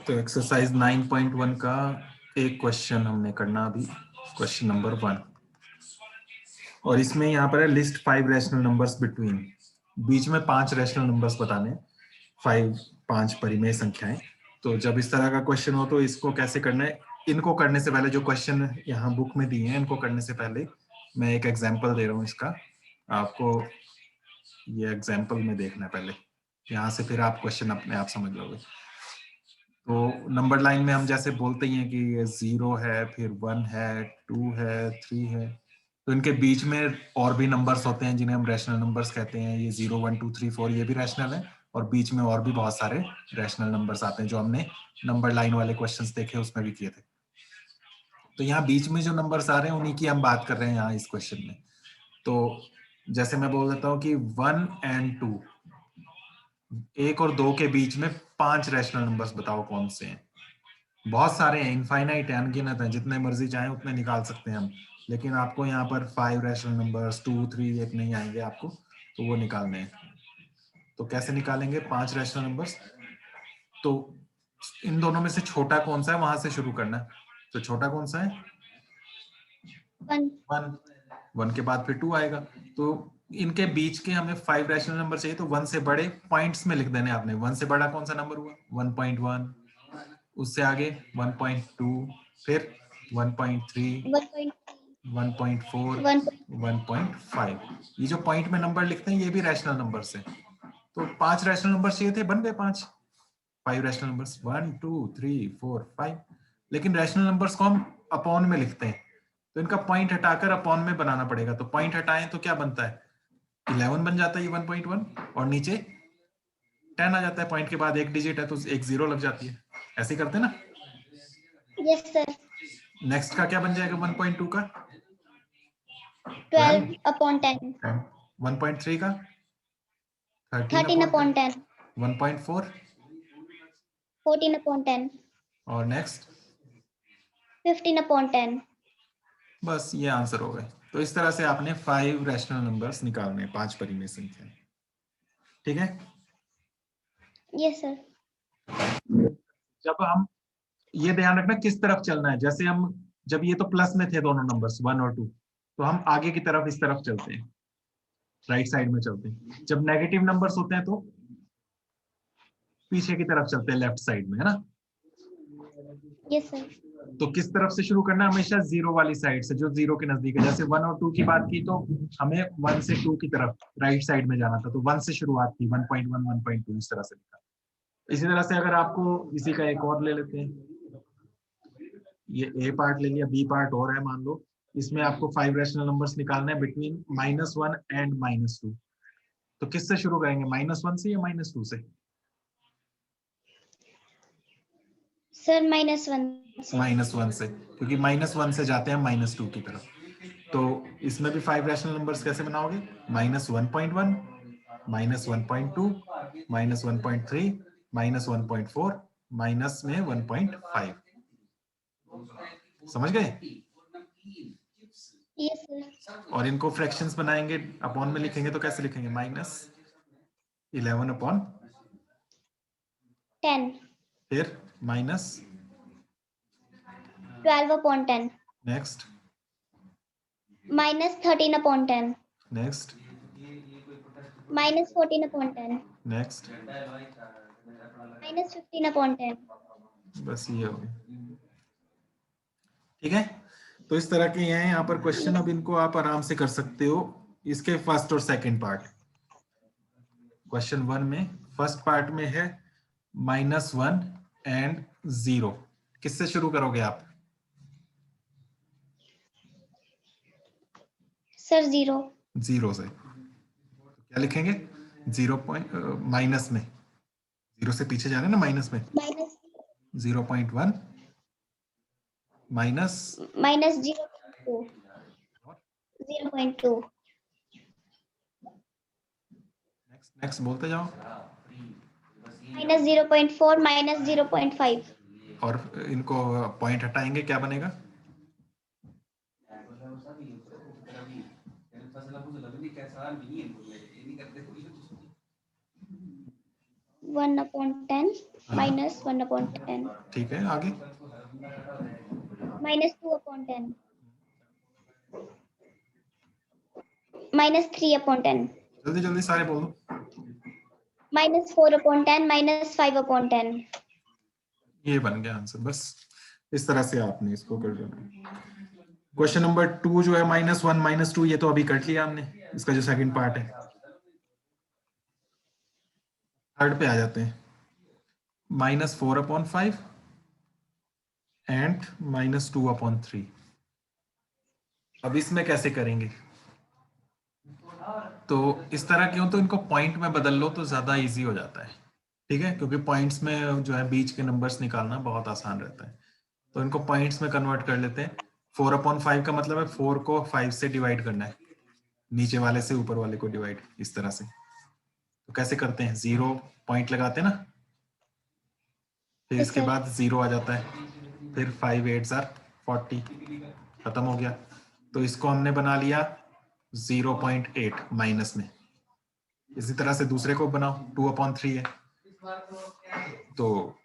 तो एक्सरसाइज 9.1 का एक क्वेश्चन हमने करना अभी, क्वेश्चन नंबर 1। और इसमें यहाँ पर है लिस्ट 5 रैशनल नंबर्स बिटवीन, बीच में 5 रैशनल नंबर्स बताने, 5 परिमेय संख्याएं। तो जब इस तरह का क्वेश्चन हो तो इसको कैसे करना है, इनको करने से पहले जो क्वेश्चन यहाँ बुक में दिए हैं इनको करने से पहले मैं एक एग्जाम्पल दे रहा हूँ इसका, आपको ये एग्जाम्पल में देखना है पहले, यहाँ से फिर आप क्वेश्चन अपने आप समझ लोगे। तो नंबर लाइन में हम जैसे बोलते ही हैं कि ये 0 है, फिर 1 है, 2 है, 3 है, तो इनके बीच में और भी नंबर्स होते हैं जिन्हें हम रैशनल नंबर्स कहते हैं। ये 0 1 2 3 4 ये भी रैशनल है, और बीच में और भी बहुत सारे रैशनल नंबर्स आते हैं जो हमने नंबर लाइन वाले क्वेश्चंस देखे उसमें भी किए थे। तो यहाँ बीच में जो नंबर्स आ रहे हैं उन्हीं की हम बात कर रहे हैं यहाँ इस क्वेश्चन में। तो जैसे मैं बोल देता हूँ कि 1 and 2, 1 और 2 के बीच में 5 रैशनल नंबर्स बताओ कौन से हैं। बहुत सारे हैं, इनफाइनाइट है, अनगिनत है, जितने मर्जी चाहें उतने निकाल सकते हैं हम, लेकिन आपको यहाँ पर 5 रैशनल नंबर्स 2 3 एक नहीं आएंगे आपको, तो वो निकालने हैं। तो कैसे निकालेंगे 5 रैशनल नंबर्स? तो इन दोनों में से छोटा कौन सा है वहां से शुरू करना है। तो छोटा कौन सा है? 1। 1 के बाद फिर 2 आएगा। तो इनके बीच के हमें 5 रैशनल नंबर चाहिए, तो 1 से बड़े पॉइंट्स में लिख देने आपने। 1 से बड़ा कौन सा नंबर हुआ? 1.1, उससे आगे 1.2, फिर 1.3, 1.4, 1.5। ये जो पॉइंट में नंबर लिखते हैं ये भी रैशनल नंबर्स हैं। तो 5 रैशनल नंबर चाहिए थे, बन गए 5 रैशनल नंबर्स, 1 2 3 4 5। लेकिन रैशनल नंबर्स को हम अपॉन में लिखते हैं, तो इनका पॉइंट हटाकर अपॉन में बनाना पड़ेगा। तो पॉइंट हटाएं तो क्या बनता है? 11 बन जाता है ये 1.1, और नीचे 10 आ जाता है। पॉइंट के बाद एक डिजिट है तो एक 0 लग जाती है। ऐसे ही करते हैं ना? Yes sir. नेक्स्ट का क्या बन जाएगा 1.2 का? 12/10। 1.3 का 13/10। 1.4 14/10। और नेक्स्ट 15/10। बस ये आंसर हो गए। तो इस तरह से आपने 5 रैशनल नंबर्स निकालने हैं, 5 परिमेय संख्या। ठीक है? Yes sir. जब हम ये ध्यान रखना किस तरफ चलना है, जैसे हम जब ये तो प्लस में थे दोनों नंबर्स 1 और 2, तो हम आगे की तरफ इस तरफ चलते हैं, राइट साइड में चलते हैं। जब नेगेटिव नंबर्स होते हैं तो पीछे की तरफ चलते हैं, लेफ्ट साइड में, है ना? Yes sir. तो किस तरफ से शुरू करना है? हमेशा 0 वाली साइड से, जो 0 के नजदीक है। जैसे 1 और 2 की बात की तो हमें 1 से 2 की तरफ राइट साइड में जाना था, तो 1 से शुरुआत की, 1.1 1.2 इस तरह से लिखा। इसी तरह से अगर आपको इसी का एक और ले लेते हैं, ये ए पार्ट ले लिया, बी पार्ट और है मान लो, इसमें आपको 5 रैशनल नंबर्स निकालना है बिटवीन -1 एंड -2। तो किससे शुरू करेंगे, -1 से या -2 से? सर -1 से। -1 से, क्योंकि -1 से जाते हैं -2 की तरफ। तो इसमें भी 5 रैशनल नंबर्स कैसे बनाओगे? -1.1, -1.2, -1.3, -1.4, माइनस में 1.5। समझ गए? Yes sir. और इनको फ्रैक्शंस बनाएंगे, अपॉन में लिखेंगे तो कैसे लिखेंगे? -11/10, फिर -12/10। नेक्स्ट -13/10। नेक्स्ट -14/10। नेक्स्ट -15/10। बस ये हो गया। ठीक है? तो इस तरह के हैं यहाँ पर क्वेश्चन। अब इनको आप आराम से कर सकते हो। इसके फर्स्ट और सेकंड पार्ट, क्वेश्चन 1 में फर्स्ट पार्ट में है -1 एंड 0। किससे शुरू करोगे आप? सर 0। 0 से। तो क्या लिखेंगे? 0 पॉइंट माइनस में, 0 से पीछे जा रहे हैं ना, माइनस में। Minus 0.1 minus -0.2। 0.2। नेक्स्ट बोलते जाओ। -0.4 -0.5। और इनको पॉइंट हटाएंगे, क्या बनेगा? 1/10। माइनस 1/10, ठीक है, आगे माइनस 2/10, माइनस 3/10, जल्दी जल्दी सारे बोल दो। Minus 4/10, minus 5/10। ये बन गया आंसर। बस इस तरह से आपने इसको कर देना। क्वेश्चन नंबर 2 जो है -1 -2, ये तो अभी कर लिया हमने, इसका जो सेकंड पार्ट है। थर्ड पे आ जाते हैं। -4/5 एंड -2/3। अब इसमें कैसे करेंगे? तो इस तरह क्यों, तो इनको पॉइंट में बदल लो तो ज्यादा इजी हो जाता है। ठीक है, क्योंकि पॉइंट्स में जो है बीच के नंबर्स निकालना बहुत आसान रहता है। तो इनको पॉइंट्स में कन्वर्ट कर लेते हैं। 4/5 का मतलब है 4 को 5 से डिवाइड करना है, नीचे वाले से ऊपर वाले को डिवाइड, इस तरह से। तो कैसे करते हैं? 0 पॉइंट लगाते हैं ना, फिर इसके बाद 0 आ जाता है, फिर 5 8 40, खत्म हो गया। तो इसको हमने बना लिया 0.8 माइनस में। इसी तरह से दूसरे को बनाओ, 2/3 है, तो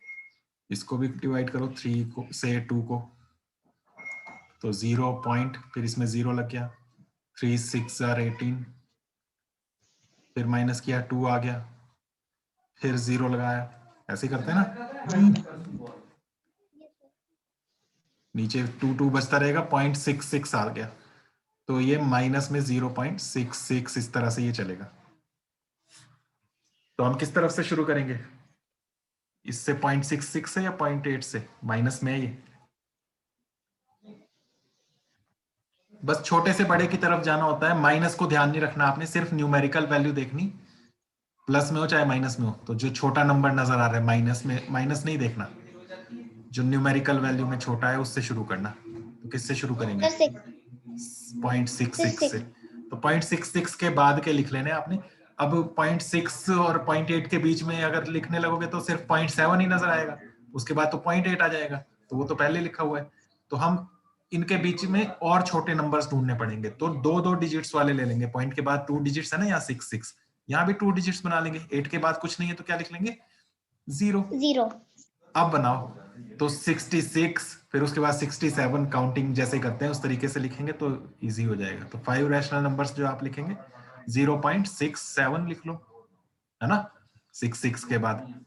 इसको भी डिवाइड करो 3 को से 2 को, तो 0 पॉइंट, फिर इसमें 0 लग गया, 3 6 18, फिर माइनस किया 2 आ गया, फिर 0 लगाया। ऐसे ही करते हैं ना, नीचे 2 बचता रहेगा, 0.66 आ गया, तो ये माइनस में 0.66, इस तरह से ये चलेगा। तो हम किस तरफ से शुरू करेंगे? इससे 0.66 से या 0.8 से? माइनस में है ये, बस छोटे से बड़े की तरफ जाना होता है। माइनस को ध्यान नहीं रखना आपने, सिर्फ न्यूमेरिकल वैल्यू देखनी, प्लस में हो चाहे माइनस में हो। तो जो छोटा नंबर नजर आ रहा है माइनस में, माइनस नहीं देखना, जो न्यूमेरिकल वैल्यू में छोटा है उससे शुरू करना। तो किससे शुरू करेंगे? 0.66 से। तो 0.66 के बाद के लिख लेने आपने। अब 0.6 और 0.8 के बीच में अगर लिखने लगोगे तो सिर्फ 0.7 ही नजर आएगा, उसके बाद तो 0.8 आ जाएगा, तो वो तो पहले लिखा हुआ है। तो हम इनके बीच में और छोटे नंबर्स ढूंढने पड़ेंगे, तो 2 डिजिट्स वाले ले लेंगे। पॉइंट के बाद 2 डिजिट्स है ना, यहाँ 6 यहाँ भी 2 डिजिट्स बना लेंगे। 8 के बाद कुछ नहीं है तो क्या लिख लेंगे? 0। अब बनाओ, तो 66, फिर उसके बाद 67, काउंटिंग जैसे करते हैं उस तरीके से लिखेंगे तो इजी हो जाएगा। तो 5 रैशनल नंबर्स जो आप लिखेंगे 0.67 लिख लो, है ना, 66 के बाद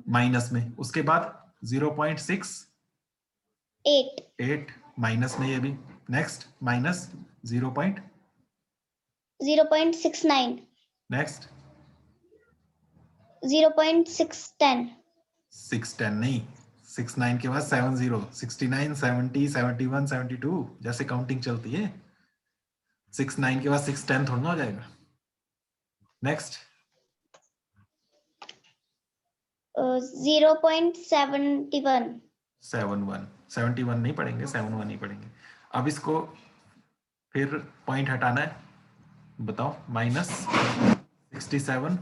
माइनस में, उसके बाद 0.68 माइनस में, ये भी नेक्स्ट माइनस 0.69, नेक्स्ट 0.610, 610 नहीं, 69 के बाद 70, 69 70 71 72 जैसे काउंटिंग चलती है। 69 के बाद 610 थोड़ा ना हो जाएगा। नेक्स्ट 0.71, 71 नहीं पढ़ेंगे, 71 ही पढ़ेंगे। अब इसको फिर पॉइंट हटाना है, बताओ, -67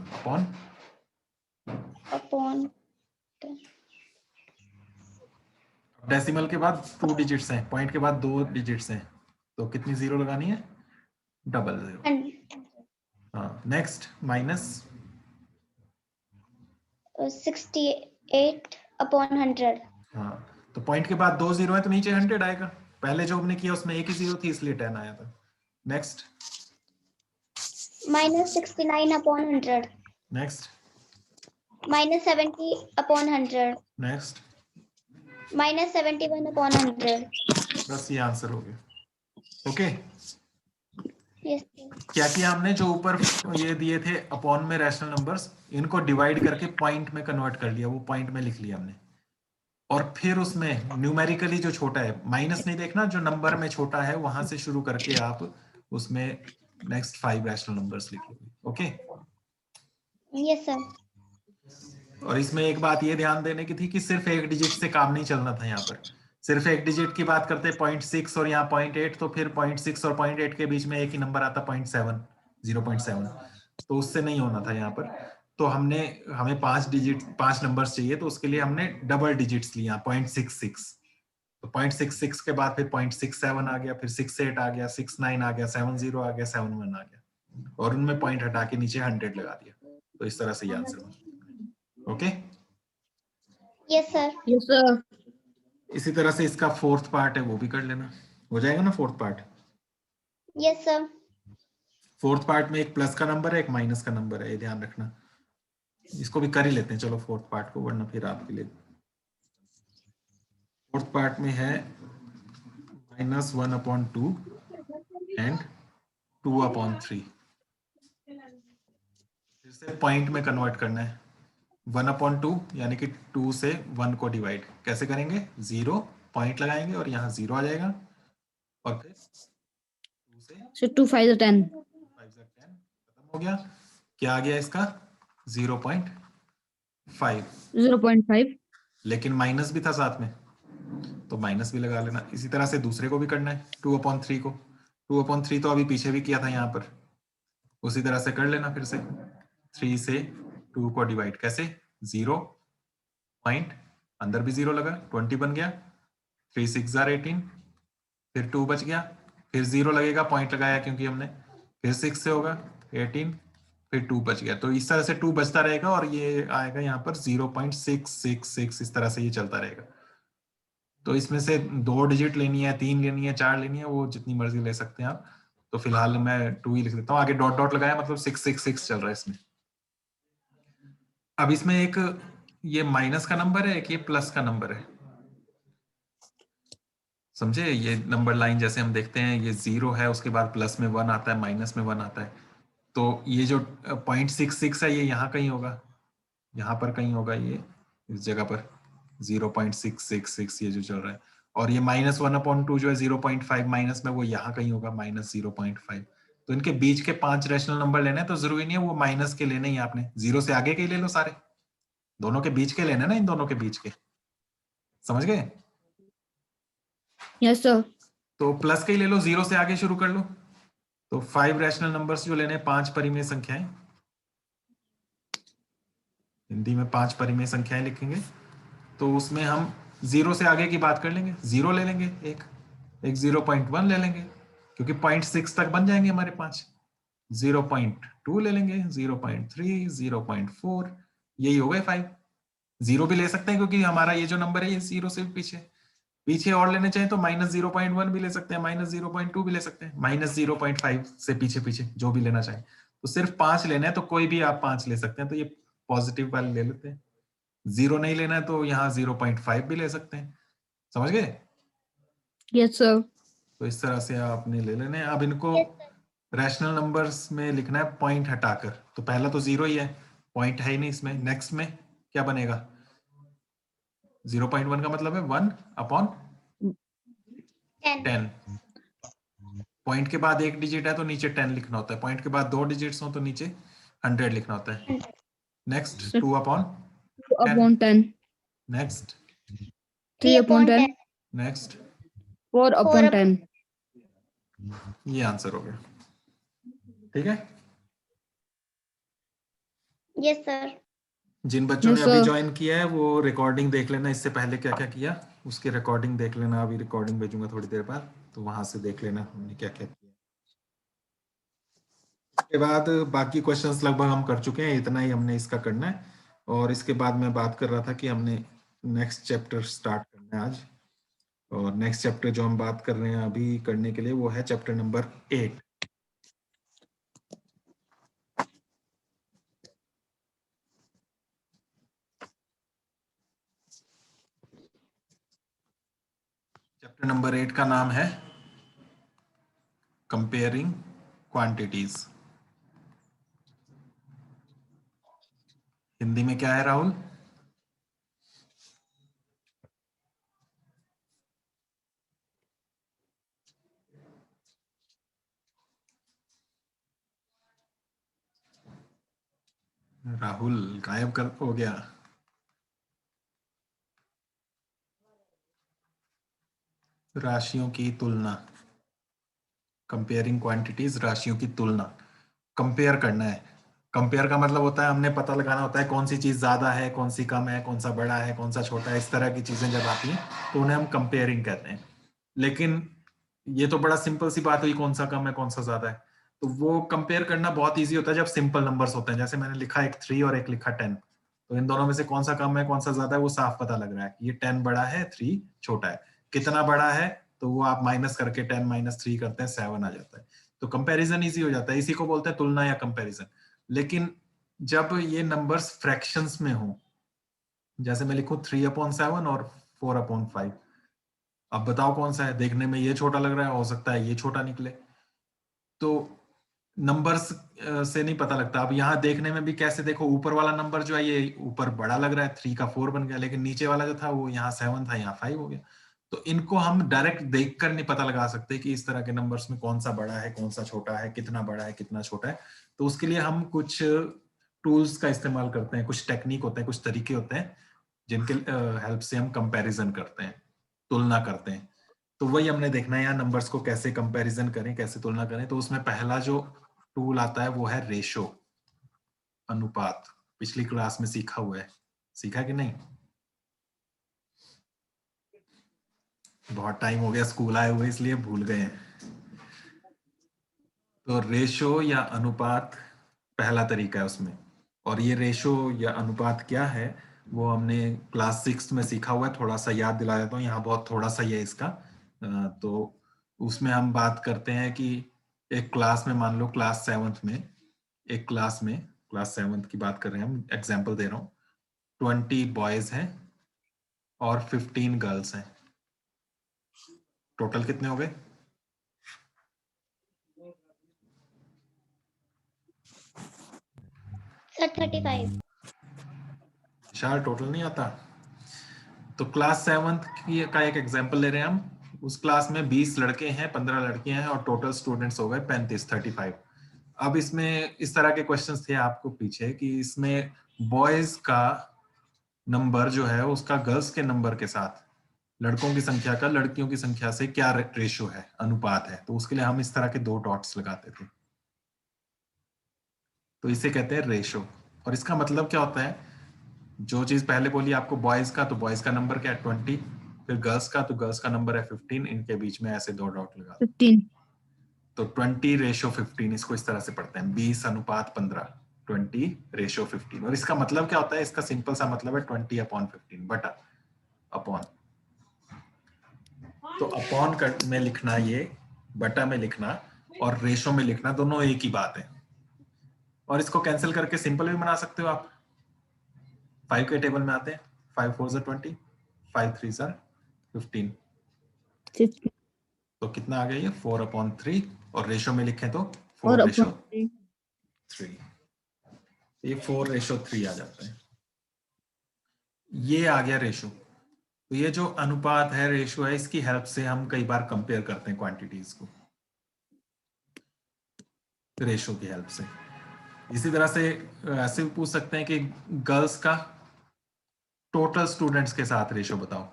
अपॉन डेसिमल के बाद 2 डिजिट्स हैं, पॉइंट के बाद 2 डिजिट्स हैं, तो कितनी 0 लगानी है? 00। हाँ, नेक्स्ट माइनस 68/100, हाँ, तो पॉइंट के बाद 2 0 है तो नीचे 100 आएगा। पहले जो हमने किया उसमें एक ही 0 थी इसलिए 10 आया था। Next -69/100, next -70/100, next, -71/100। बस ये आंसर हो गया। ओके, यस क्या किया हमने? जो ऊपर ये दिए थे अपॉन में रैशनल नंबर्स, इनको डिवाइड करके पॉइंट में कन्वर्ट कर लिया, वो पॉइंट में लिख लिया हमने। और फिर उसमें न्यूमेरिकली जो छोटा है, माइनस नहीं देखना, जो नंबर में छोटा है वहां से शुरू करके आप उसमें नेक्स्ट 5 रैशनल नंबर्स लिखोगे। Okay, yes sir. और इसमें एक बात ये ध्यान देने की थी कि सिर्फ एक डिजिट से काम नहीं चलना था। यहाँ पर सिर्फ एक डिजिट की बात करते 0.6 और यहाँ 0.8, तो फिर 0.6 और 0.8 के बीच में एक ही नंबर आता 0.7, 0.7, तो उससे नहीं होना था यहाँ पर। तो हमें 5 नंबर्स चाहिए, तो उसके लिए हमने डबल डिजिट्स लिया 0.66। तो 0.66 के बाद फिर 0.67 आ गया, फिर 68 आ गया, 69 आ गया, 70 आ गया, 71 आ गया, और उनमें पॉइंट हटा के नीचे 100 लगा दिया। तो इस तरह से ये आंसर बना। Okay, Yes, sir. Yes, sir. इसी तरह से इसका फोर्थ पार्ट है वो भी कर लेना, हो जाएगा ना fourth part. Yes, sir. Fourth part में एक प्लस का नंबर है, एक माइनस का नंबर है, ये ध्यान रखना। इसको भी कर ही लेते हैं चलो फोर्थ पार्ट को, वरना फिर आपके लिए। फोर्थ पार्ट में है -1/2 एंड 2/3। फिर से पॉइंट में कन्वर्ट करना है। 1/2 यानी कि 2 से 1 को डिवाइड कैसे करेंगे, 0 पॉइंट लगाएंगे और यहाँ 0 आ जाएगा, और फिर 2 से So 2 5 are 10. 5 से 10 खत्म हो गया। क्या आ गया इसका 0.5, 0.5. लेकिन माइनस भी था साथ में, तो माइनस भी लगा लेना। इसी तरह से दूसरे को भी करना है, 2/3 को। 2/3 तो अभी पीछे भी किया था यहाँ पर, उसी तरह से कर लेना फिर से। 3 से 2 को डिवाइड कैसे, 0 पॉइंट, अंदर भी 0 लगा, 20 बन गया। 3 6 18, फिर 2 बच गया, फिर 0 लगेगा, पॉइंट लगाया क्योंकि हमने, फिर 6 से होगा 18, फिर 2 बच गया। तो इस तरह से 2 बचता रहेगा और ये आएगा यहाँ पर 0.666, इस तरह से ये चलता रहेगा। तो इसमें से 2 डिजिट लेनी है, 3 लेनी है, 4 लेनी है, वो जितनी मर्जी ले सकते हैं आप। तो फिलहाल मैं 2 ही लिख देता हूँ, आगे डॉट डॉट लगाया, मतलब 666 चल रहा है इसमें। अब इसमें एक ये माइनस का नंबर है, एक ये प्लस का नंबर है, समझे। ये नंबर लाइन जैसे हम देखते हैं, ये 0 है, उसके बाद प्लस में 1 आता है, माइनस में 1 आता है। तो ये जो 0.66 है ये यहाँ कहीं होगा, यहाँ पर कहीं होगा, ये इस जगह पर 0.666 ये जो चल रहा है। और ये -1/2 जो है 0.5 माइनस में, वो यहाँ कहीं होगा -0.5। तो इनके बीच के 5 रैशनल नंबर लेने हैं, तो जरूरी नहीं है वो माइनस के लेने ही आपने, 0 से आगे के ही ले लो सारे, दोनों के बीच के लेने ना, इन दोनों के बीच के, समझ गए। Yes, sir. तो प्लस के ही ले लो, 0 से आगे शुरू कर लो। तो 5 रैशनल नंबर्स जो लेने, 5 परिमेय संख्याएं, हिंदी में 5 परिमेय संख्याएं लिखेंगे। तो उसमें हम 0 से आगे की बात कर लेंगे, 0 ले लेंगे, एक 0.1 ले लेंगे, क्योंकि 0.6 तक बन जाएंगे हमारे 5। 0.2 ले लेंगे, 0.3, 0.4, यही हो गए 5। 0 भी ले सकते हैं क्योंकि हमारा ये जो नंबर है ये 0 से पीछे पीछे और लेने चाहिए तो -0.1 भी ले सकते हैं, -0.2 भी ले सकते हैं, -0.5 से पीछे पीछे जो भी लेना चाहें। तो सिर्फ 5 लेना है, तो कोई भी आप 5 ले सकते हैं, तो ये पॉजिटिव वाले ले लेते हैं। 0 नहीं लेना है तो यहाँ 0.5 भी ले सकते हैं, समझ गए। Yes, sir. तो इस तरह से आपने ले लेने हैं। अब इनको रैशनल नंबर्स में लिखना है पॉइंट हटाकर। तो पहला तो 0 ही है, पॉइंट है ही नहीं इसमें। नेक्स्ट में क्या बनेगा, 0.1 का मतलब है 1/10। 10. पॉइंट के बाद एक डिजिट है तो नीचे 10 लिखना होता है, पॉइंट के बाद 2 डिजिट्स हो तो नीचे 100 लिखना होता है। नेक्स्ट 2/10, 2/10. नेक्स्ट 3/10. नेक्स्ट 4/10. ये आंसर हो गया, ठीक है। Yes, sir. जिन बच्चों Yes, ने अभी sir. ज्वाइन किया है वो रिकॉर्डिंग देख लेना, इससे पहले क्या क्या किया उसकी रिकॉर्डिंग देख लेना। अभी रिकॉर्डिंग भेजूंगा थोड़ी देर बाद, तो वहां से देख लेना हमने क्या क्या किया। इसके बाद बाकी क्वेश्चंस लगभग हम कर चुके हैं, इतना ही हमने इसका करना है। और इसके बाद मैं बात कर रहा था कि हमने नेक्स्ट चैप्टर स्टार्ट करना है आज, और नेक्स्ट चैप्टर जो हम बात कर रहे हैं अभी करने के लिए वो है चैप्टर नंबर 8। चैप्टर नंबर 8 का नाम है कंपेयरिंग क्वांटिटीज। हिंदी में क्या है राहुल? राहुल गायब कर हो गया। राशियों की तुलना, कंपेयरिंग क्वांटिटीज, राशियों की तुलना, कंपेयर करना है। कंपेयर का मतलब होता है हमने पता लगाना होता है कौन सी चीज ज्यादा है, कौन सी कम है, कौन सा बड़ा है, कौन सा छोटा है। इस तरह की चीजें जब आती हैं तो उन्हें हम कंपेयरिंग कहते हैं। लेकिन ये तो बड़ा सिंपल सी बात हुई, कौन सा कम है कौन सा ज्यादा है। तो वो कंपेयर करना बहुत ईजी होता है जब सिंपल नंबर्स होते हैं, जैसे मैंने लिखा एक 3 और एक लिखा 10। तो इन दोनों में से कौन सा कम है कौन सा ज्यादा है वो साफ पता लग रहा है। ये 10 बड़ा है 3 छोटा है। कितना बड़ा है तो वो आप माइनस करके 10 माइनस 3 करते हैं 7 आ जाता है। तो कंपैरिजन इजी हो जाता है, इसी को बोलते हैं तुलना या कंपैरिजन। लेकिन जब ये नंबर्स फ्रैक्शंस में हो, जैसे मैं लिखूं 3/7 और 4/5, अब बताओ कौन सा है। देखने में ये छोटा लग रहा है, हो सकता है ये छोटा निकले। तो नंबर्स से नहीं पता लगता। अब यहाँ देखने में भी कैसे देखो, ऊपर वाला नंबर जो है ये ऊपर बड़ा लग रहा है, 3 का 4 बन गया, लेकिन नीचे वाला जो था वो यहाँ 7 था, यहाँ 5 हो गया। तो इनको हम डायरेक्ट देखकर नहीं पता लगा सकते कि इस तरह के नंबर्स में कौन सा बड़ा है कौन सा छोटा है, कितना बड़ा है कितना छोटा है। तो उसके लिए हम कुछ टूल्स का इस्तेमाल करते हैं, कुछ टेक्निक होते हैं, कुछ तरीके होते हैं जिनके हेल्प से हम कंपैरिजन करते हैं, तुलना करते हैं। तो वही हमने देखना है यहाँ नंबर्स को कैसे कंपैरिजन करें, कैसे तुलना करें। तो उसमें पहला जो टूल आता है वो है रेशो, अनुपात। पिछली क्लास में सीखा हुआ है, सीखा कि नहीं? बहुत टाइम हो गया स्कूल आए हुए इसलिए भूल गए हैं। तो रेशो या अनुपात पहला तरीका है उसमें। और ये रेशो या अनुपात क्या है वो हमने क्लास 6 में सीखा हुआ है। थोड़ा सा याद दिला देता हूँ, यहाँ बहुत थोड़ा सा ही है इसका। तो उसमें हम बात करते हैं कि एक क्लास में, मान लो क्लास 7th में, एक क्लास में, क्लास 7th की बात कर रहे हैं हम, एग्जाम्पल दे रहा हूँ। 20 बॉयज हैं और 15 गर्ल्स हैं। टोटल कितने हो गए? सर 35। विशाल टोटल नहीं आता? तो क्लास 7th की का एक एग्जांपल ले रहे हैं हम। उस क्लास में 20 लड़के हैं, 15 लड़कियां हैं और टोटल स्टूडेंट्स हो गए 35। अब इसमें इस तरह के क्वेश्चंस थे आपको पीछे कि इसमें बॉयज का नंबर जो है उसका गर्ल्स के नंबर के साथ, लड़कों की संख्या का लड़कियों की संख्या से क्या रेशियो है, अनुपात है। तो उसके लिए हम इस तरह के 2 डॉट्स लगाते थे। तो इसे कहते हैं रेशो। और इसका मतलब क्या होता है, जो चीज पहले बोली आपको बॉयज का, तो बॉयज का नंबर क्या है 20, फिर गर्ल्स का, तो गर्ल्स का नंबर है 15, इनके बीच में ऐसे 2 डॉट लगा दो। 15. तो 20:15, इसको इस तरह से पढ़ते हैं 20:15, 20:15। और इसका मतलब क्या होता है, इसका सिंपल सा मतलब है 20/15 बटा अपॉन। तो अपॉन में लिखना, ये बटा में लिखना और रेशो में लिखना दोनों एक ही बात है। और इसको कैंसिल करके सिंपल भी बना सकते हो आप। 5 के टेबल में आते हैं, 5 4 20, 5 3 15। 15. तो कितना आ गया ये 4/3, और रेशो में लिखें तो और 4:3। ये 4:3 आ जाता है। ये आ गया रेशो। तो ये जो अनुपात है, रेशो है, इसकी हेल्प से हम कई बार कंपेयर करते हैं क्वांटिटीज को, रेशो की हेल्प से। इसी तरह से ऐसे भी पूछ सकते हैं कि गर्ल्स का टोटल स्टूडेंट्स के साथ रेशो बताओ,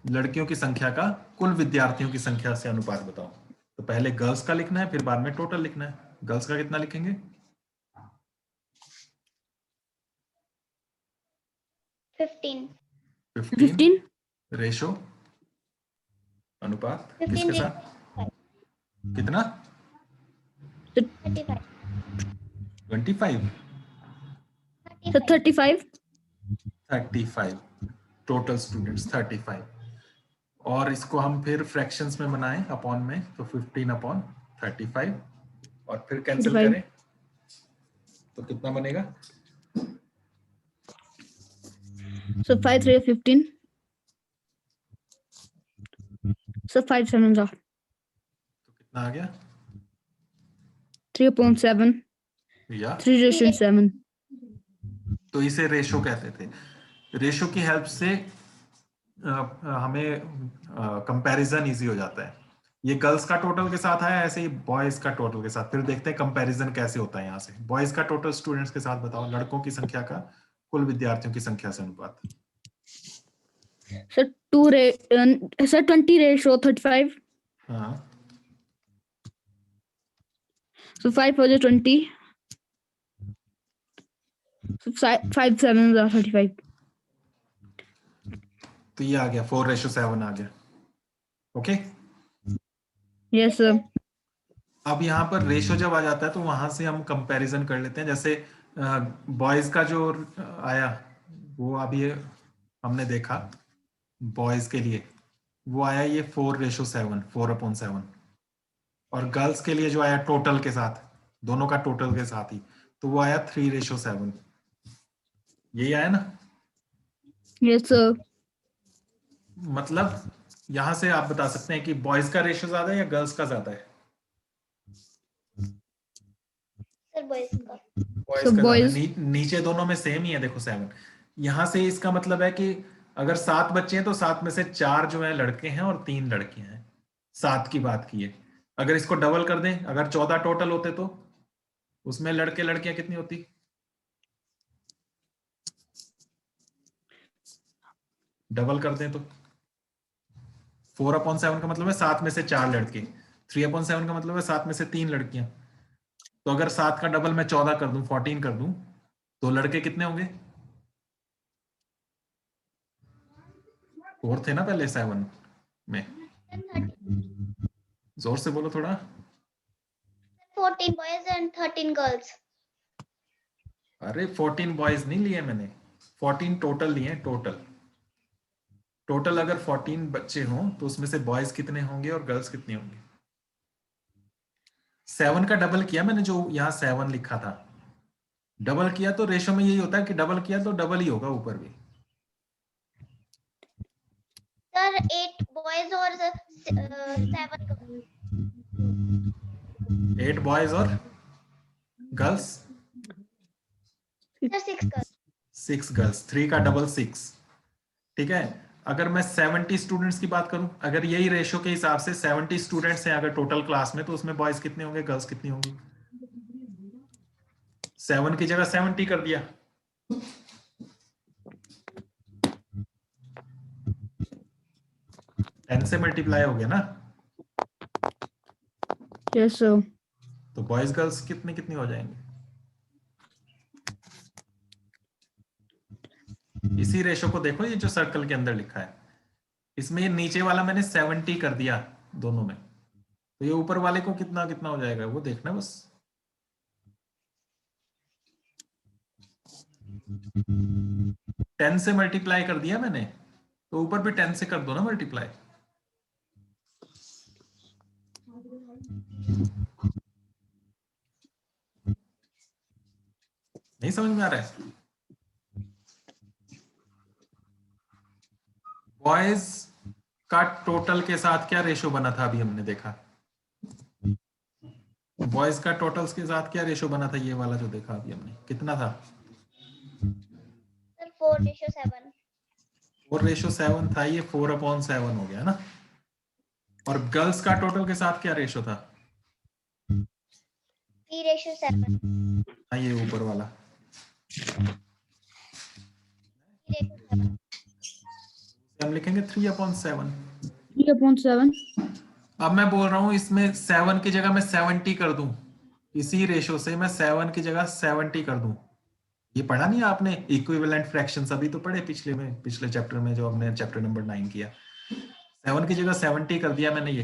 लड़कियों की संख्या का कुल विद्यार्थियों की संख्या से अनुपात बताओ। तो पहले गर्ल्स का लिखना है, फिर बाद में टोटल लिखना है। गर्ल्स का कितना लिखेंगे? 15। रेशो, अनुपात 15 किसके साथ? कितना? 35। 25। So 35. 35 total students 35। और इसको हम फिर फ्रैक्शंस में बनाएं अपॉन में, तो 15/35 और फिर कैंसिल 35. करें तो कितना बनेगा? So 5 3 15. So 5 7 तो कितना आ गया? 3/7. या 3/7. तो इसे रेशो कहते थे। रेशो की हेल्प से हमें कंपैरिजन इजी हो जाता है। ये गर्ल्स का टोटल के साथ है, ऐसे ही बॉयज का टोटल के साथ। फिर देखते हैं कंपैरिजन कैसे होता है। यहाँ से बॉयज का टोटल स्टूडेंट्स के साथ बताओ, लड़कों की संख्या का कुल विद्यार्थियों की संख्या से अनुपात। So 20/35. हाँ, So 5 for the 20. So 5 7 are 35. तो ये आ गया 4:7 आ गया। ओके। Yes, sir. अब यहाँ पर रेशो जब आ जाता है तो वहां से हम कंपैरिजन कर लेते हैं। जैसे बॉयज का जो आया वो अभी हमने देखा, बॉयज के लिए वो आया ये 4:7, 4/7। और गर्ल्स के लिए जो आया टोटल के साथ, दोनों का टोटल के साथ ही, तो वो आया 3:7। यही आया ना? Yes, sir. मतलब यहां से आप बता सकते हैं कि बॉयज का रेशियो ज्यादा है या गर्ल्स का ज्यादा है? सर बॉयज का। बॉयज So का ज्यादा है। boys, नीचे दोनों में सेम ही है, देखो 7। यहां से इसका मतलब है कि अगर 7 बच्चे हैं तो 7 में से 4 जो है लड़के हैं और 3 लड़कियां हैं। 7 की बात की है। अगर इसको डबल कर दें, अगर 14 टोटल होते तो उसमें लड़के लड़कियां कितनी होती? डबल कर दें तो 4/7 का मतलब है 7 में से 4 लड़के, 3/7 का मतलब है 7 में से 3 लड़कियां। तो अगर 7 का डबल मैं 14 कर दूं, 14 कर दूं, तो लड़के कितने होंगे? 4 थे ना पहले 7 में। जोर से बोलो थोड़ा। 14 बॉयज एंड 13 गर्ल्स। अरे 14 बॉयज नहीं लिए मैंने, 14 टोटल लिए, टोटल। टोटल अगर 14 बच्चे हों तो उसमें से बॉयज कितने होंगे और गर्ल्स कितनी होंगी? 7 का डबल किया मैंने, जो यहाँ 7 लिखा था, डबल किया तो रेशो में यही होता है कि डबल किया तो डबल ही होगा ऊपर भी। सर 8 बॉयज और 7 गर्ल्स। 8 बॉयज और गर्ल्स, सर 6 गर्ल्स। 6 गर्ल्स, 3 का डबल 6। ठीक है। अगर मैं 70 स्टूडेंट्स की बात करूं, अगर यही रेशो के हिसाब से 70 स्टूडेंट्स हैं अगर टोटल क्लास में, तो उसमें बॉयज कितने होंगे, गर्ल्स कितनी होंगी? 7 की जगह 70 कर दिया। टेन से मल्टीप्लाई हो गया ना, yes, sir. तो बॉयज गर्ल्स कितने कितनी हो जाएंगे? इसी रेशो को देखो, ये जो सर्कल के अंदर लिखा है, इसमें ये नीचे वाला मैंने 70 कर दिया दोनों में, तो ये ऊपर वाले को कितना कितना हो जाएगा वो देखना बस। 10 से मल्टीप्लाई कर दिया मैंने, तो ऊपर भी 10 से कर दो ना मल्टीप्लाई। नहीं समझ में आ रहा है? बॉयज का टोटल के साथ क्या रेशो बना था अभी हमने देखा? बॉयज का टोटल्स के साथ क्या रेशो बना था, ये वाला जो देखा अभी हमने, कितना था? सर 4:7। 4:7 था, ये 4/7 हो गया ना। और गर्ल्स का टोटल के साथ क्या रेशो था? 3:7। हाँ, ये ऊपर वाला। 3:7। हम लिखेंगे 3/7। 3/7. अब मैं बोल रहा हूं इसमें 7 की जगह मैं 70 कर दूं, इसी रेशो से मैं 7 की जगह 70 कर दूं। ये पढ़ा नहीं आपने इक्विवेलेंट फ्रैक्शंस, अभी तो पढ़े पिछले चैप्टर में, जो हमने चैप्टर नंबर 9 किया। 7 की जगह 70 कर दिया मैंने, ये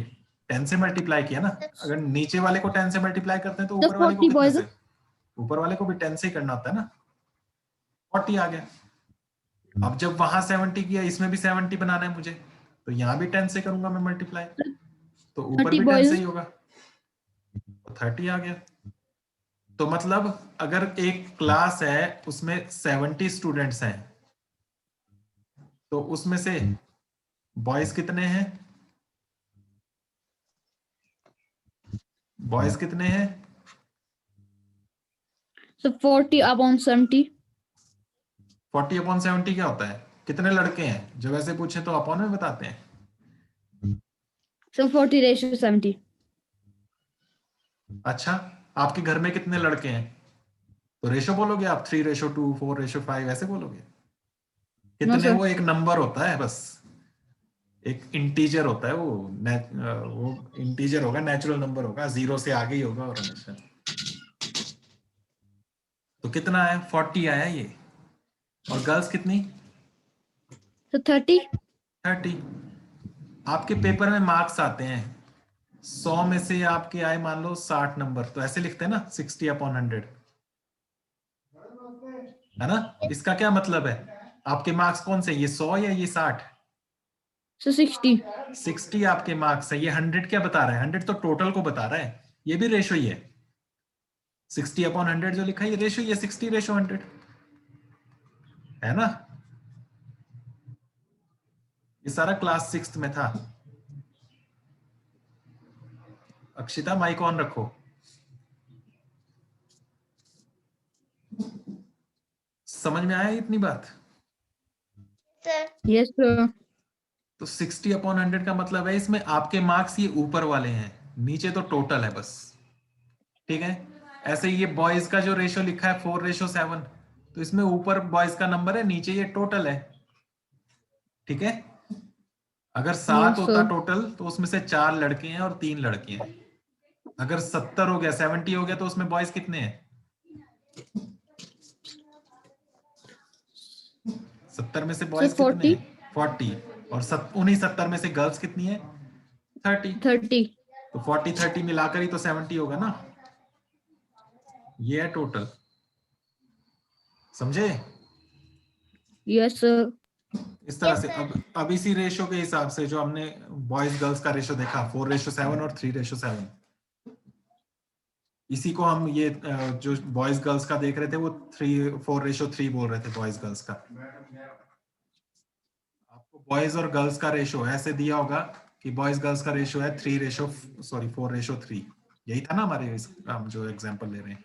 10 से मल्टीप्लाई किया ना। अगर नीचे वाले को 10 से मल्टीप्लाई करते हैं तो The ऊपर वाले को 40 कितने boys. से? ऊपर वाले को भी 10 से ही करना होता है ना। 40 आ गया। अब जब वहां 70 किया, इसमें भी 70 बनाना है मुझे, तो यहाँ भी 10 से करूंगा मैं मल्टीप्लाई, तो ऊपर 30 भी 10 से boys. ही होगा, तो 30 आ गया। तो मतलब अगर एक क्लास है उसमें 70 स्टूडेंट्स हैं, तो उसमें से बॉयज कितने हैं? बॉयज कितने हैं? So 40/70. 40/70 क्या होता है? कितने लड़के हैं? जब ऐसे पूछे तो अपॉन में बताते हैं। So 40:70. अच्छा, आपके घर में कितने लड़के हैं? तो रेशो बोलोगे आप, 3:2, 4:5 ऐसे बोलोगे? No, कितने? sir. वो एक नंबर होता है बस, एक इंटीजर होता है वो। वो इंटीजर होगा, नेचुरल नंबर होगा, 0 से आगे ही होगा और हमेशा। तो कितना है? 40 आया ये। और गर्ल्स कितनी? So 30. 30। आपके पेपर में मार्क्स आते हैं 100 में से आपके आए मान लो 60 नंबर, तो ऐसे लिखते हैं ना, 60/100। है ना? इसका क्या मतलब है? आपके मार्क्स कौन से, ये 100 या ये 60? So 60. 60 आपके मार्क्स है। ये 100 क्या बता रहा है? 100 तो टोटल को बता रहा है। ये भी रेशो ही है। 60/100 जो लिखा है ये रेशो ही है, 60/100, है ना? ये सारा क्लास 6th में था। अक्षिता माइक ऑन रखो। समझ में आया इतनी बात? Sir Yes, sir. तो 60/100 का मतलब है इसमें आपके मार्क्स ये ऊपर वाले हैं, नीचे तो टोटल है बस। ठीक है? ऐसे ये बॉयज का जो रेशो लिखा है 4:7, तो इसमें ऊपर बॉयज का नंबर है, नीचे ये टोटल है। ठीक है? अगर 7 Yes, होता sir. टोटल तो उसमें से 4 लड़के हैं और 3 लड़की हैं। अगर 70 हो गया, 70 हो गया, तो उसमें बॉयज कितने हैं? 70 में से बॉयज So कितने 40, हैं? 40। और उन्हीं 70 में से गर्ल्स कितनी है? 30। 30. तो 40-30 मिलाकर ही तो 70 होगा ना। ये है टोटल। समझे? Yes, sir. इस तरह Yes, से sir. अब इसी रेशो के हिसाब से जो हमने बॉयज गर्ल्स का रेशो देखा 4:7 और 3:7, इसी को हम ये जो बॉयज गर्ल्स का देख रहे थे वो 4:3 बोल रहे थे बॉयज गर्ल्स का। आपको बॉयज और गर्ल्स का रेशो ऐसे दिया होगा कि बॉयज गर्ल्स का रेशो है 4:3। यही था ना हमारे हम जो एग्जांपल ले रहे हैं,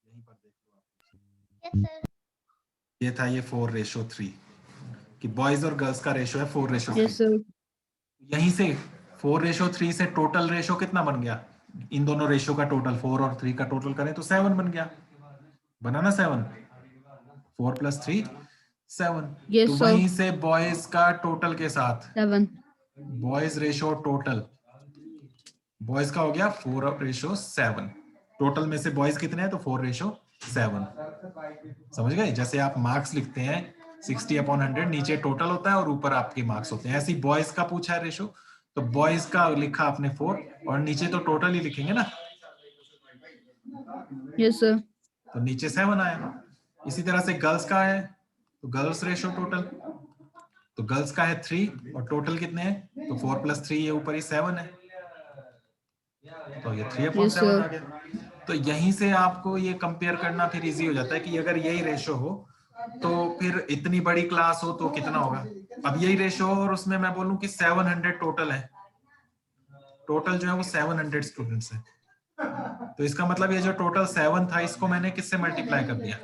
यहीं पर देख लो आप। Yes, sir. ये था ये 4:3 कि बॉयज और गर्ल्स का रेशो है 4:3। Yes, sir. यहीं से 4:3 से टोटल रेशो कितना बन गया? इन दोनों रेशो का टोटल 4 और 3 का टोटल करें तो 7 बन गया। बना ना 7? 4 + 3 7। Yes, तो sir. वहीं से बॉयज का टोटल के साथ 7. बॉयज रेशो टोटल, बॉयज का हो गया 4:7। टोटल में से बॉयज कितने हैं? तो 4:7। समझ गए? जैसे आप मार्क्स लिखते हैं 60/100, नीचे टोटल होता है और ऊपर आपके मार्क्स होते हैं। ऐसे ही बॉयज का पूछा है रेशो, तो बॉयज का लिखा आपने 4 और नीचे तो टोटल ही लिखेंगे ना, Yes, sir. तो नीचे 7 आया। इसी तरह से गर्ल्स का है तो गर्ल्स रेशो टोटल, तो गर्ल्स का है 3 और टोटल कितने हैं? तो 4 + 3, ये ऊपर ही 7 है, तो ये 3/7 Yes, sir. आ गया। तो यहीं से आपको ये कंपेयर करना फिर इजी हो जाता है कि अगर यही रेशो हो तो फिर इतनी बड़ी क्लास हो तो कितना होगा। अब यही रेशो हो और उसमें मैं बोलूं कि 700 टोटल है, टोटल जो है वो 700 स्टूडेंट्स है, तो इसका मतलब ये जो टोटल 7 था इसको मैंने किससे मल्टीप्लाई कर दिया?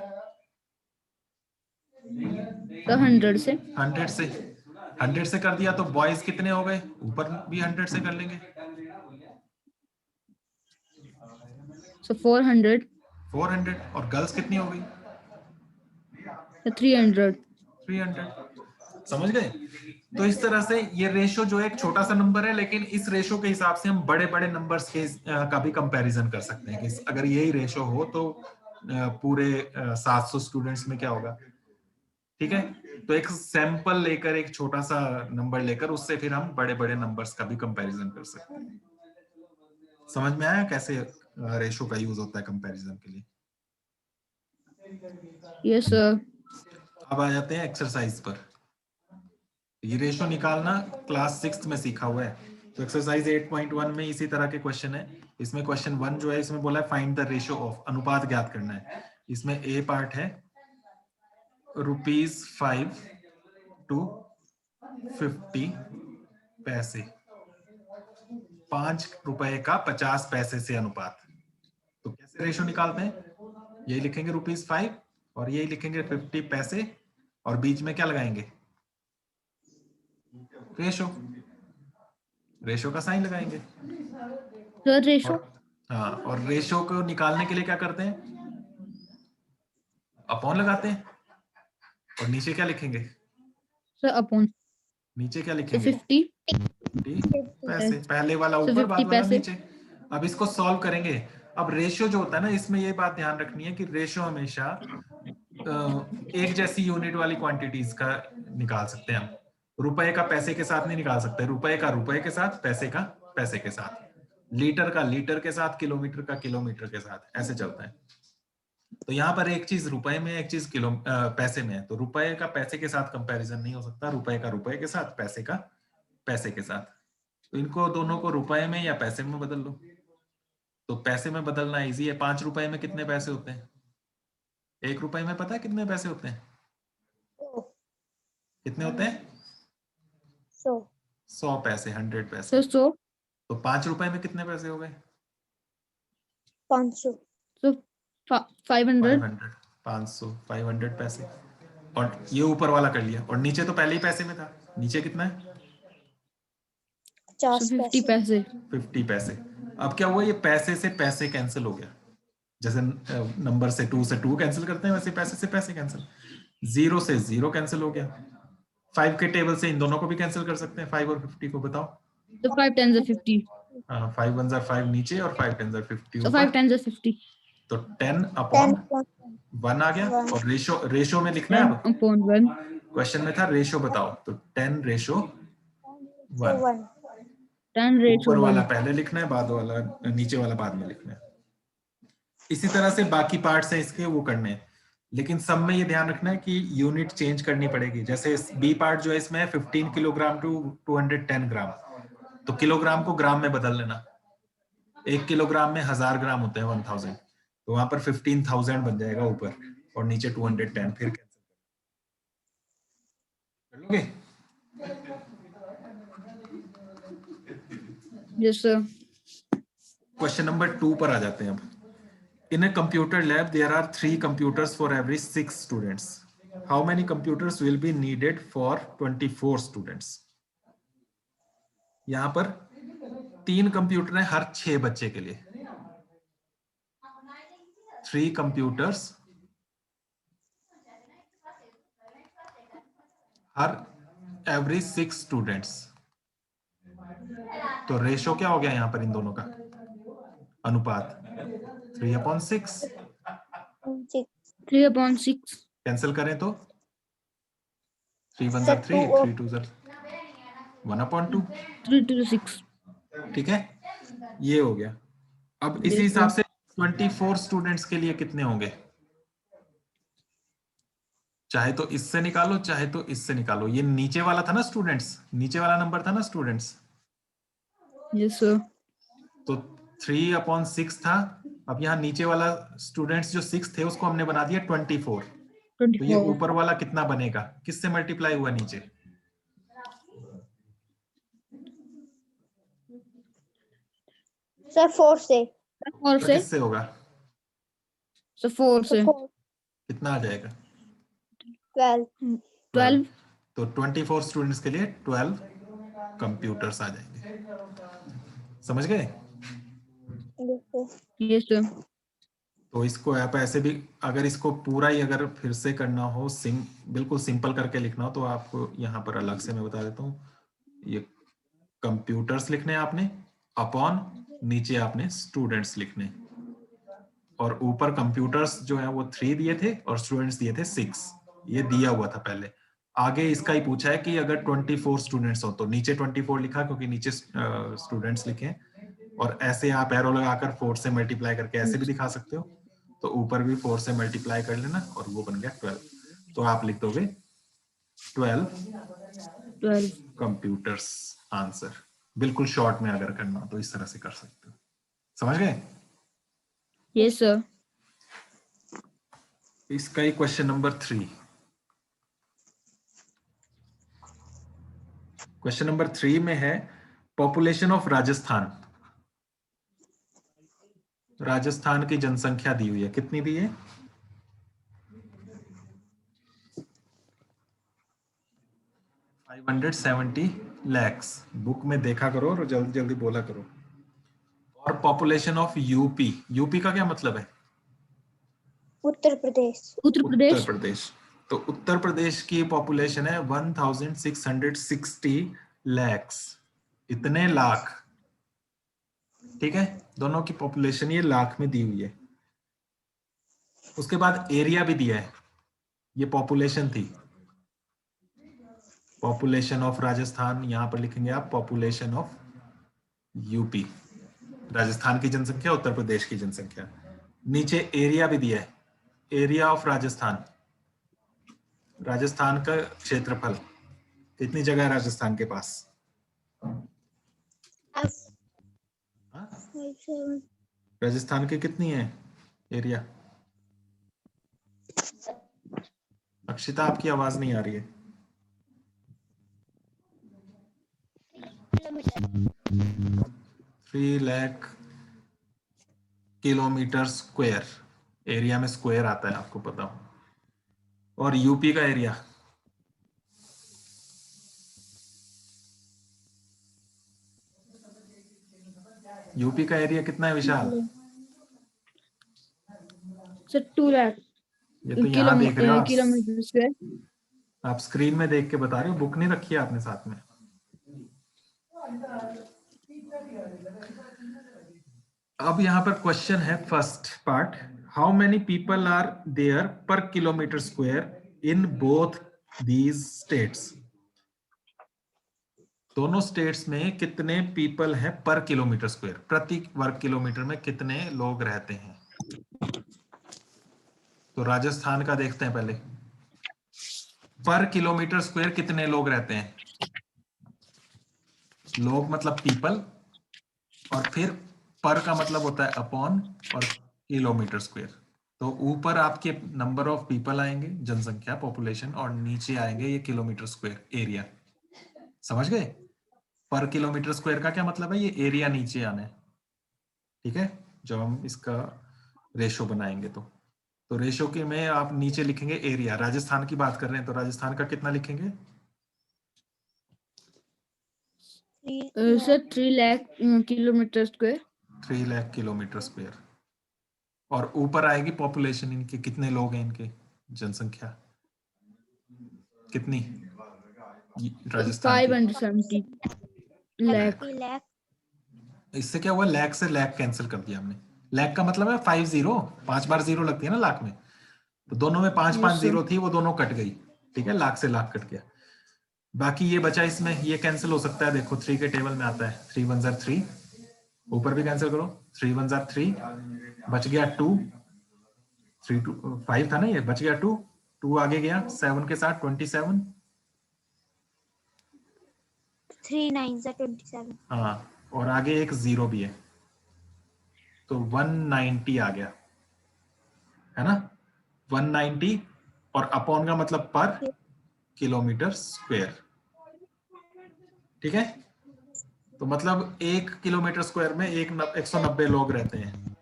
So 100 से. 100 से। 100 से कर दिया तो बॉयज कितने हो गए? ऊपर भी 100 से कर लेंगे। So 400. 400। और गर्ल्स कितनी हो गई? So 300. 300। समझ गए? तो इस तरह से ये रेशो जो है एक छोटा सा नंबर है, लेकिन इस रेशो के हिसाब से हम बड़े बड़े नंबर्स के का भी कंपैरिजन कर सकते हैं कि अगर यही रेशो हो तो पूरे 700 स्टूडेंट्स में क्या होगा। ठीक है? तो एक सैंपल लेकर, एक छोटा सा नंबर लेकर उससे फिर हम बड़े बड़े नंबर्स का भी कंपैरिजन कर सकते हैं। समझ में आया कैसे रेशो का यूज होता है कंपैरिजन के लिए? Yes, sir. अब आ जाते हैं एक्सरसाइज पर। ये रेशो निकालना क्लास 6th में सीखा हुआ है, तो एक्सरसाइज 8.1 में इसी तरह के क्वेश्चन है। इसमें क्वेश्चन 1 जो है इसमें बोला है फाइंड द रेशो ऑफ, अनुपात ज्ञात करना है। इसमें ए पार्ट है ₹5 to 50 पैसे, 5 रुपए का 50 पैसे से अनुपात। तो कैसे रेशो निकालते हैं? यही लिखेंगे ₹5 और यही लिखेंगे 50 पैसे और बीच में क्या लगाएंगे? रेशो, रेशो का साइन लगाएंगे। Sir ratio. हाँ, और रेशो को निकालने के लिए क्या करते हैं? अपॉन लगाते हैं और नीचे क्या लिखेंगे? So upon. नीचे क्या So लिखेंगे? 50. 50 पैसे, पहले वाला So ऊपर 50 बाद वाला पैसे. नीचे। अब इसको सॉल्व करेंगे। अब रेशियो जो होता है ना, इसमें ये बात ध्यान रखनी है कि रेशियो हमेशा एक जैसी यूनिट वाली क्वांटिटीज का निकाल सकते हैं हम। रुपए का पैसे के साथ नहीं निकाल सकते, रुपए का रुपए के साथ, पैसे का पैसे के साथ, लीटर का लीटर के साथ, किलोमीटर का किलोमीटर के साथ, ऐसे चलता है। तो यहाँ पर एक चीज रुपए में, एक चीज किलो पैसे में है, तो रुपए का पैसे के साथ कंपैरिजन नहीं हो सकता, रुपए का रुपए के साथ, पैसे का पैसे के साथ। तो इनको दोनों को रुपए में या पैसे में बदल लो। तो पैसे में बदलना इजी है। 5 रुपए में कितने पैसे होते हैं? 1 रुपए में पता है कितने पैसे होते हैं? कितने होते हैं? 100 100 पैसे, 100 सर पैसे। 100, तो 5 रुपए में कितने पैसे हो गए? 500 सर 500, 500, 500, 500 पैसे। और ये ऊपर वाला कर लिया, और नीचे तो पहले ही पैसे में था। नीचे कितना है? 50 सर 50 पैसे। 50 पैसे। अब क्या हुआ, ये पैसे से पैसे कैंसिल हो गया। जैसे नंबर से 2 से 2 कैंसिल करते हैं, वैसे पैसे से पैसे कैंसिल। 0 से 0 कैंसिल हो गया। 5 के टेबल से इन दोनों को भी कैंसिल कर सकते हैं, 5 और 50 को। बताओ। तो 5 10 50, 5 1 5 नीचे और 5 10 50 so ऊपर। 5 10 50, तो 10 अपॉन 10 1 आ गया। One. और रेशो में लिखना है 10 अब। upon 1, क्वेश्चन में था रेशो बताओ, तो 10 रेशो 1। 1 10 ratio ऊपर वाला 1. पहले लिखना है, बाद वाला, नीचे वाला बाद में लिखना है। इसी तरह से बाकी पार्ट्स हैं इसके, वो करने हैं। लेकिन सब में ये ध्यान रखना है कि यूनिट चेंज करनी पड़ेगी। जैसे बी पार्ट जो है इसमें है 15 किलोग्राम टू 210 ग्राम, तो किलोग्राम को ग्राम में बदल लेना। 1 किलोग्राम में 1000 ग्राम होते हैं, 1000, तो वहां पर 15,000 बन जाएगा ऊपर, और नीचे 210। फिर कैंसिल कर लोगे? Yes sir. क्वेश्चन नंबर 2 पर आ जाते हैं अब। In a computer lab, there are 3 computers for every 6 students. How many computers will be needed for 24 students? यहां पर 3 कंप्यूटर हैं हर 6 बच्चे के लिए। 3 computers हर every 6 students। तो रेशो क्या हो गया यहां पर इन दोनों का? अनुपात 3/6। 6 3 upon 6, कैंसिल करें तो 3 1 Sir, 3, 2 3 2 1/2। 3 to the 6. ठीक है, ये हो गया। अब इसी Yes, हिसाब sir. से 24 स्टूडेंट्स के लिए कितने होंगे? चाहे तो इससे निकालो, चाहे तो इससे निकालो। ये नीचे वाला था ना स्टूडेंट्स, नीचे वाला नंबर था ना स्टूडेंट्स, Yes sir. तो 3/6 था। अब यहाँ नीचे वाला स्टूडेंट्स जो 6 थे उसको हमने बना दिया 24। तो ये 24. ऊपर वाला कितना बनेगा? किससे मल्टीप्लाई हुआ नीचे? Sir 4 से 4 तो से, किससे होगा? so 4 से 4 कितना आ जाएगा? 12 12. तो 24 स्टूडेंट्स के लिए 12 कंप्यूटर्स आ जाएंगे। समझ गए? Yes sir. तो इसको आप ऐसे भी, अगर इसको पूरा ही अगर फिर से करना हो, बिल्कुल सिंपल करके लिखना हो, तो आपको यहाँ पर अलग से मैं बता देता हूँ। ये कंप्यूटर्स लिखने हैं आपने, अपॉन नीचे आपने स्टूडेंट्स लिखने, और ऊपर कंप्यूटर्स जो है वो 3 दिए थे और स्टूडेंट्स दिए थे 6। ये दिया हुआ था पहले। आगे इसका ही पूछा है कि अगर 24 स्टूडेंट्स हो, तो नीचे 24 लिखा क्योंकि नीचे स्टूडेंट्स लिखे हैं। और ऐसे आप एरो लगाकर 4 से मल्टीप्लाई करके ऐसे भी दिखा सकते हो। तो ऊपर भी 4 से मल्टीप्लाई कर लेना और वो बन गया 12। तो आप लिख दोगे 12 कंप्यूटर्स आंसर। बिल्कुल शॉर्ट में अगर करना तो इस तरह से कर सकते हो। समझ गए? Yes sir. इसका ही क्वेश्चन नंबर 3। क्वेश्चन नंबर 3 में है पॉपुलेशन ऑफ राजस्थान। राजस्थान की जनसंख्या दी हुई है, कितनी दी है? 570 lakhs। बुक में देखा करो और जल्दी जल्दी बोला करो। और पॉपुलेशन ऑफ यूपी। यूपी का क्या मतलब है? उत्तर प्रदेश उत्तर उत्तर प्रदेश. प्रदेश। तो उत्तर प्रदेश की पॉपुलेशन है 1660 lakhs। इतने लाख। ठीक है, दोनों की पॉपुलेशन ये लाख में दी हुई है। उसके बाद एरिया भी दिया है। ये पॉपुलेशन थी, पॉपुलेशन ऑफ राजस्थान। यहां पर लिखेंगे आप पॉपुलेशन ऑफ यूपी। राजस्थान की जनसंख्या, उत्तर प्रदेश की जनसंख्या। नीचे एरिया भी दिया है, एरिया ऑफ राजस्थान, राजस्थान का क्षेत्रफल कितनी जगह है राजस्थान के पास? हाँ? 5, 7, राजस्थान की कितनी है एरिया? अक्षिता आपकी आवाज नहीं आ रही है। 3 लाख किलोमीटर स्क्वायर एरिया में स्क्वायर आता है, आपको पता हो। और यूपी का एरिया यूपी का एरिया कितना है विशाल? सर 2 लाख ये तो यहाँ देख रहे हो आप, किलोमीटर स्क्वायर। आप स्क्रीन में देख के बता रहे हो, बुक नहीं रखी है आपने साथ में? अब यहाँ पर क्वेश्चन है first part, how many people are there per kilometer square in both these states? दोनों स्टेट्स में कितने पीपल हैं पर किलोमीटर स्क्वायर, प्रति वर्ग किलोमीटर में कितने लोग रहते हैं? तो राजस्थान का देखते हैं पहले, पर किलोमीटर स्क्वायर कितने लोग रहते हैं? लोग मतलब पीपल, और फिर पर का मतलब होता है अपॉन, और किलोमीटर स्क्वायर। तो ऊपर आपके नंबर ऑफ पीपल आएंगे, जनसंख्या, पॉपुलेशन, और नीचे आएंगे ये किलोमीटर स्क्वायर एरिया। समझ गए? पर किलोमीटर स्क्वायर का क्या मतलब है? ये एरिया नीचे आना है, ठीक है, जब हम इसका रेशो बनाएंगे तो रेशो के में आप नीचे लिखेंगे एरिया। राजस्थान की बात कर रहे हैं तो राजस्थान का कितना लिखेंगे? Sir 3 lakh kilometre square. 3 lakh kilometre square. और ऊपर आएगी पॉपुलेशन, इनके कितने लोग हैं, इनके जनसंख्या कितनी राजस्थान की? 570 लाख। 30 लाख। इससे क्या हुआ, लैख से लैख कैंसिल कर दिया हमने। लैख का मतलब है 50, 5 बार जीरो लगती है ना लाख में, तो दोनों में 5 5 Yes, sir. जीरो थी, वो दोनों कट गई, ठीक है, लाख से लाख कट गया। बाकी ये बचा, इसमें ये कैंसिल हो सकता है, देखो 3 के टेबल में आता है, 3 1 जार 3, ऊपर भी कैंसिल करो, 3 1 जार 3, बच गया 2, 3 2 5 था ना, ये बच गया 2, 2 आगे गया 7 के साथ 27, 3 9 27। हाँ, और आगे एक 0 भी है, तो 190 आ गया, है ना, 190, और अपॉन का मतलब पर किलोमीटर स्क्वायर, ठीक है। तो मतलब 1 किलोमीटर स्क्वायर में 190 लोग रहते हैं।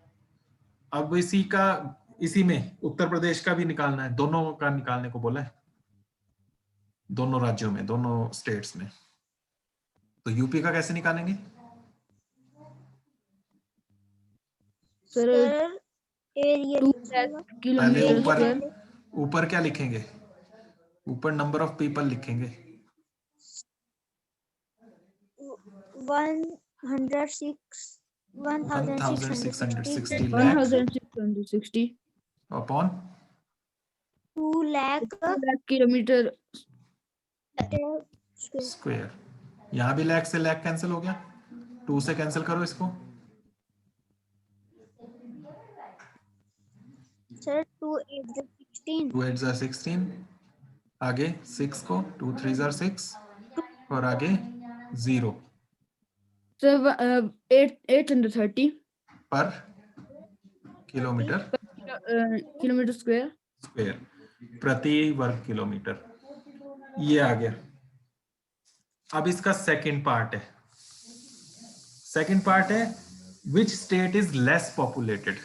अब इसी में उत्तर प्रदेश का भी निकालना है, दोनों का निकालने को बोला है, दोनों राज्यों में, दोनों स्टेट्स में। तो यूपी का कैसे निकालेंगे? सर एरिया 2 लाख पहले किलोमीटर ऊपर स्क्वायर। ऊपर क्या लिखेंगे? ऊपर नंबर ऑफ पीपल लिखेंगे, 1660 lakh 1660 upon 2 lakh 2 lakh kilometre square. यहां भी लैख से लैख कैंसिल हो गया, 2 से कैंसिल करो इसको, सर 2 8 16 2 8 जार 16, आगे 6 को 2 3 जार 6, और आगे 0 सर 830 पर किलोमीटर किलोमीटर स्क्वायर। स्क्वायर, प्रति वर्ग किलोमीटर, ये आ गया। अब इसका सेकंड पार्ट है, which state is less populated?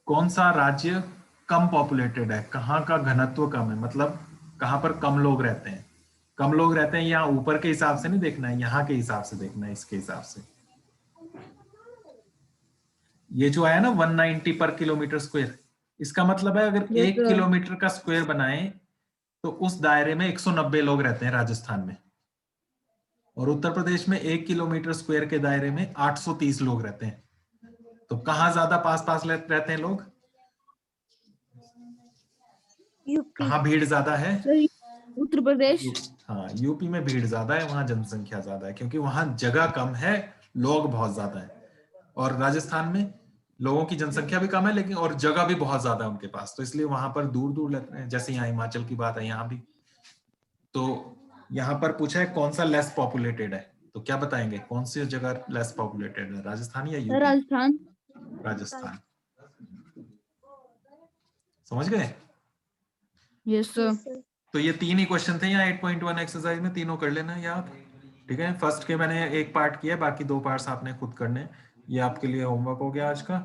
कौन सा राज्य कम पॉपुलेटेड है, कहाँ का घनत्व कम है, मतलब कहाँ पर कम लोग रहते हैं। कम लोग रहते हैं यहाँ ऊपर के हिसाब से नहीं देखना है, यहाँ के हिसाब से देखना है, इसके हिसाब से। ये जो आया ना 190 पर किलोमीटर स्क्वायर, इसका मतलब है अगर Yes, 1 sir. किलोमीटर का स्क्वायर बनाए तो उस दायरे में 190 लोग रहते हैं राजस्थान में, और उत्तर प्रदेश में 1 किलोमीटर स्क्वायर के दायरे में 830 लोग रहते हैं। तो कहाँ ज्यादा पास पास रहते हैं लोग, यूपी। कहाँ भीड़ ज्यादा है? सर उत्तर प्रदेश। हाँ, यूपी में भीड़ ज्यादा है, वहां जनसंख्या ज्यादा है, क्योंकि वहां जगह कम है, लोग बहुत ज्यादा है। और राजस्थान में लोगों की जनसंख्या भी कम है लेकिन और जगह भी बहुत ज्यादा है उनके पास, तो इसलिए वहां पर दूर दूर लगते हैं। जैसे यहाँ हिमाचल की बात है, यहाँ भी। तो यहाँ पर पूछा है कौन सा लेस पॉपुलेटेड है, तो क्या बताएंगे कौन सी जगह लेस पॉपुलेटेड है, राजस्थान या यूपी? राजस्थान। राजस्थान। समझ गए? Yes sir. Yes, sir. तो ये 3 ही क्वेश्चन थे यहाँ 8.1 एक्सरसाइज में, तीनों कर लेना याद। ठीक है, फर्स्ट के मैंने एक पार्ट किया, बाकी 2 पार्ट्स आपने खुद करने हैं। ये आपके लिए होमवर्क हो गया आज का।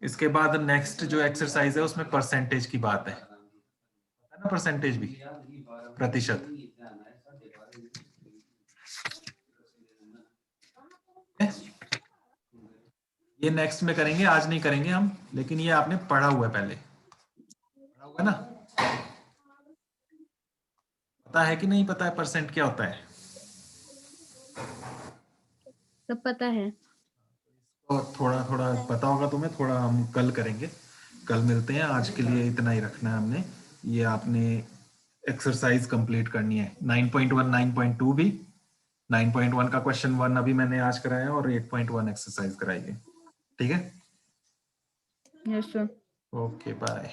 इसके बाद नेक्स्ट जो एक्सरसाइज है उसमें परसेंटेज की बात है ना, परसेंटेज भी, प्रतिशत। ये नेक्स्ट में करेंगे, आज नहीं करेंगे हम, लेकिन ये आपने पढ़ा हुआ है पहले, पढ़ा हुआ है ना? पता है कि नहीं पता है परसेंट क्या होता है? सब पता है। तो थोड़ा थोड़ा पता होगा तुम्हें, थोड़ा हम कल करेंगे, कल मिलते हैं। आज के लिए इतना ही रखना है हमने। ये आपने एक्सरसाइज कंप्लीट करनी है 9.1 9.2 भी। 9.1 का क्वेश्चन 1 अभी मैंने आज कराया और 8.1 एक्सरसाइज कराई है। ठीक है, यस सर। Okay bye.